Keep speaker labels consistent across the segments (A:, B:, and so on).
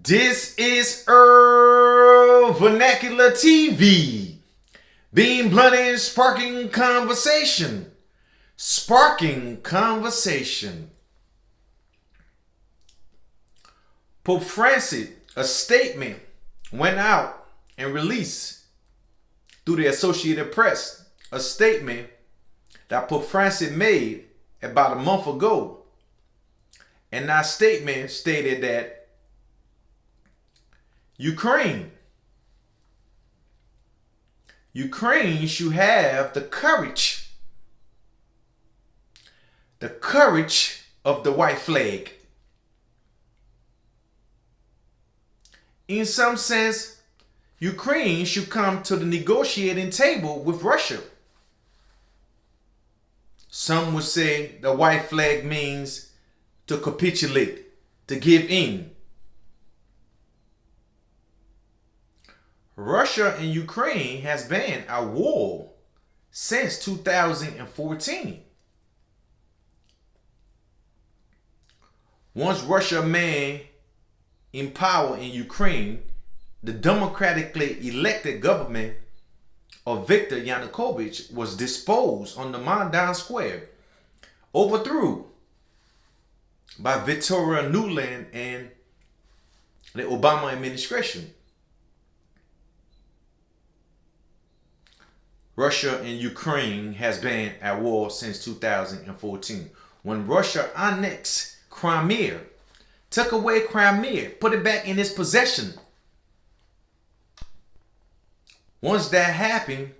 A: This is Vernacular TV, being blunt and sparking conversation. Sparking conversation. Pope Francis, a statement went out and released through the Associated Press, a statement that Pope Francis made about a month ago. And that statement stated that Ukraine should have the courage of the white flag. In some sense, Ukraine should come to the negotiating table with Russia. Some would say the white flag means to capitulate, to give in. Russia and Ukraine has been at war since 2014. Once Russia remained in power in Ukraine, the democratically elected government of Viktor Yanukovych was disposed on the Maidan Square, overthrew by Victoria Nuland and the Obama administration. Russia and Ukraine has been at war since 2014. When Russia annexed Crimea, took away Crimea, put it back in its possession. Once that happened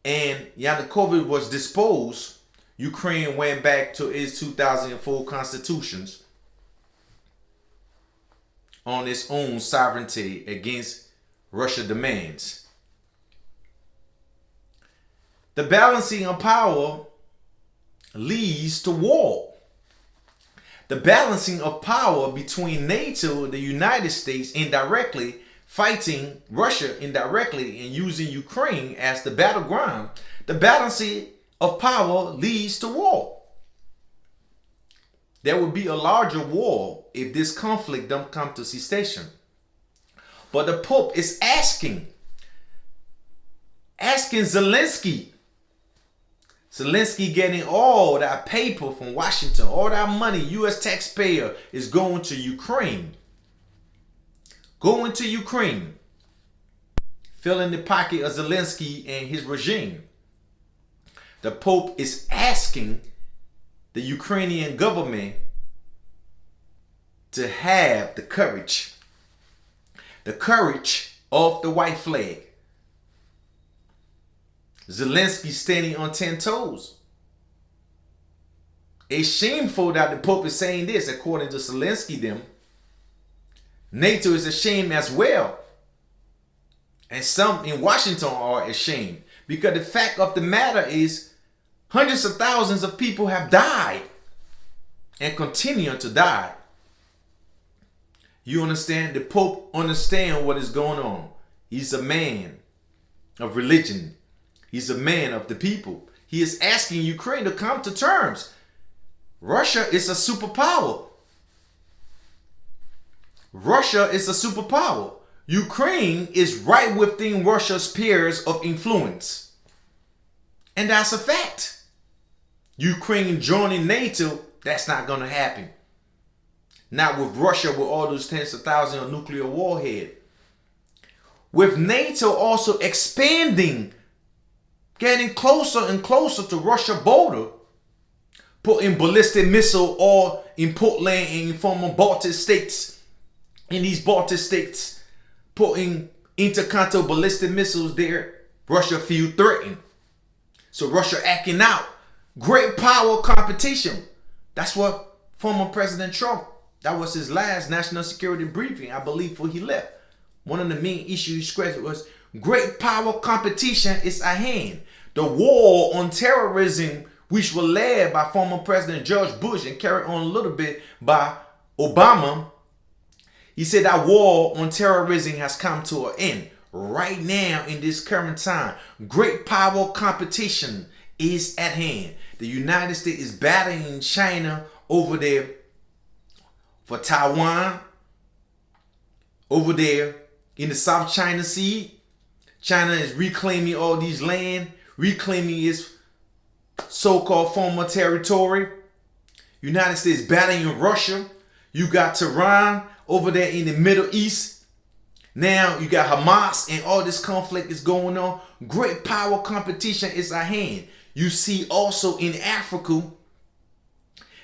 A: and Yanukovych was disposed, Ukraine went back to its 2004 constitutions on its own sovereignty against Russia's demands. The balancing of power leads to war. The balancing of power between NATO, the United States indirectly fighting Russia indirectly and using Ukraine as the battleground, the balancing of power leads to war. There would be a larger war if this conflict don't come to cessation. But the Pope is asking Zelensky getting all that paper from Washington, all that money, U.S. taxpayer is going to Ukraine. Going to Ukraine. Filling the pocket of Zelensky and his regime. The Pope is asking the Ukrainian government to have the courage of the white flag. Zelensky standing on 10 toes. It's shameful that the Pope is saying this, according to Zelensky them. NATO is ashamed as well. And some in Washington are ashamed. Because the fact of the matter is, hundreds of thousands of people have died and continue to die. You understand? The Pope understands what is going on. He's a man of religion. He's a man of the people. He is asking Ukraine to come to terms. Russia is a superpower. Russia is a superpower. Ukraine is right within Russia's spheres of influence. And that's a fact. Ukraine joining NATO, that's not going to happen. Not with Russia with all those tens of thousands of nuclear warhead. With NATO also expanding, getting closer and closer to Russia border, putting ballistic missile all in Portland and in former Baltic states. In these Baltic states, putting intercontinental ballistic missiles there, Russia feel threatened. So Russia acting out. Great power competition. That's what former President Trump, that was his last national security briefing, I believe, before he left. One of the main issues he stressed was great power competition is at hand. The war on terrorism, which was led by former President George Bush and carried on a little bit by Obama, he said that war on terrorism has come to an end. Right now, in this current time, great power competition is at hand. The United States is battling China over there for Taiwan. over there in the South China Sea. China is reclaiming all these land, reclaiming its so-called former territory. United States battling Russia. You got Tehran over there in the Middle East. Now you got Hamas and all this conflict is going on. Great power competition is at hand. You see also in Africa,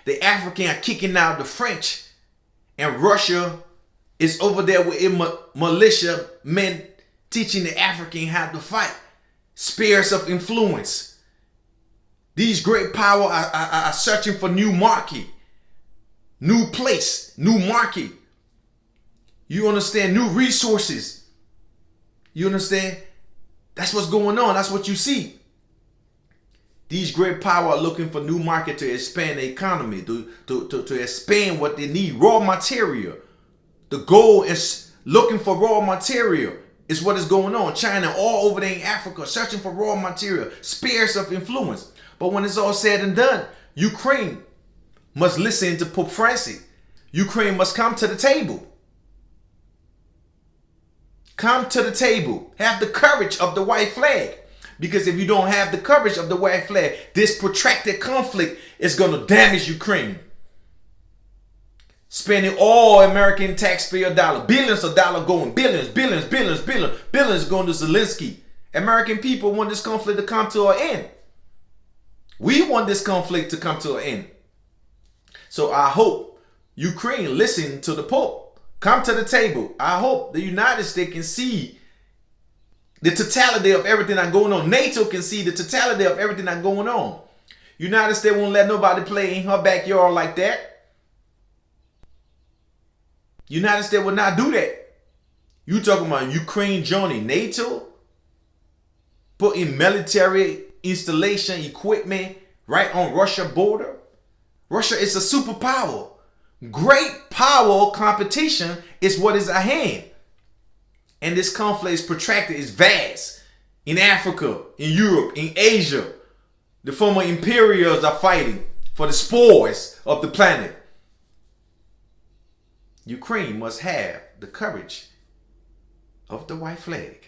A: the Africans are kicking out the French, and Russia is over there with militia men teaching the African how to fight. Spheres of influence. These great power are searching for new market, new place, new market. You understand? New resources. You understand? That's what's going on. That's what you see. These great power are looking for new market to expand the economy, to expand what they need, raw material. The goal is looking for raw material is what is going on. China all over there in Africa searching for raw material, spheres of influence. But when it's all said and done, Ukraine must listen to Pope Francis. Ukraine must come to the table. Come to the table. Have the courage of the white flag. Because if you don't have the courage of the white flag, this protracted conflict is going to damage Ukraine. Spending all American taxpayer dollar, billions of dollars going, billions going to Zelensky. American people want this conflict to come to an end. We want this conflict to come to an end. So I hope Ukraine listen to the Pope. Come to the table. I hope the United States can see the totality of everything that's going on. NATO can see the totality of everything that's going on. United States won't let nobody play in her backyard like that. United States will not do that. You talking about Ukraine joining NATO? Putting military installation equipment right on Russia border? Russia is a superpower. Great power competition is what is at hand. And this conflict is protracted, is vast. In Africa, in Europe, in Asia, the former imperials are fighting for the spoils of the planet. Ukraine must have the courage of the white flag.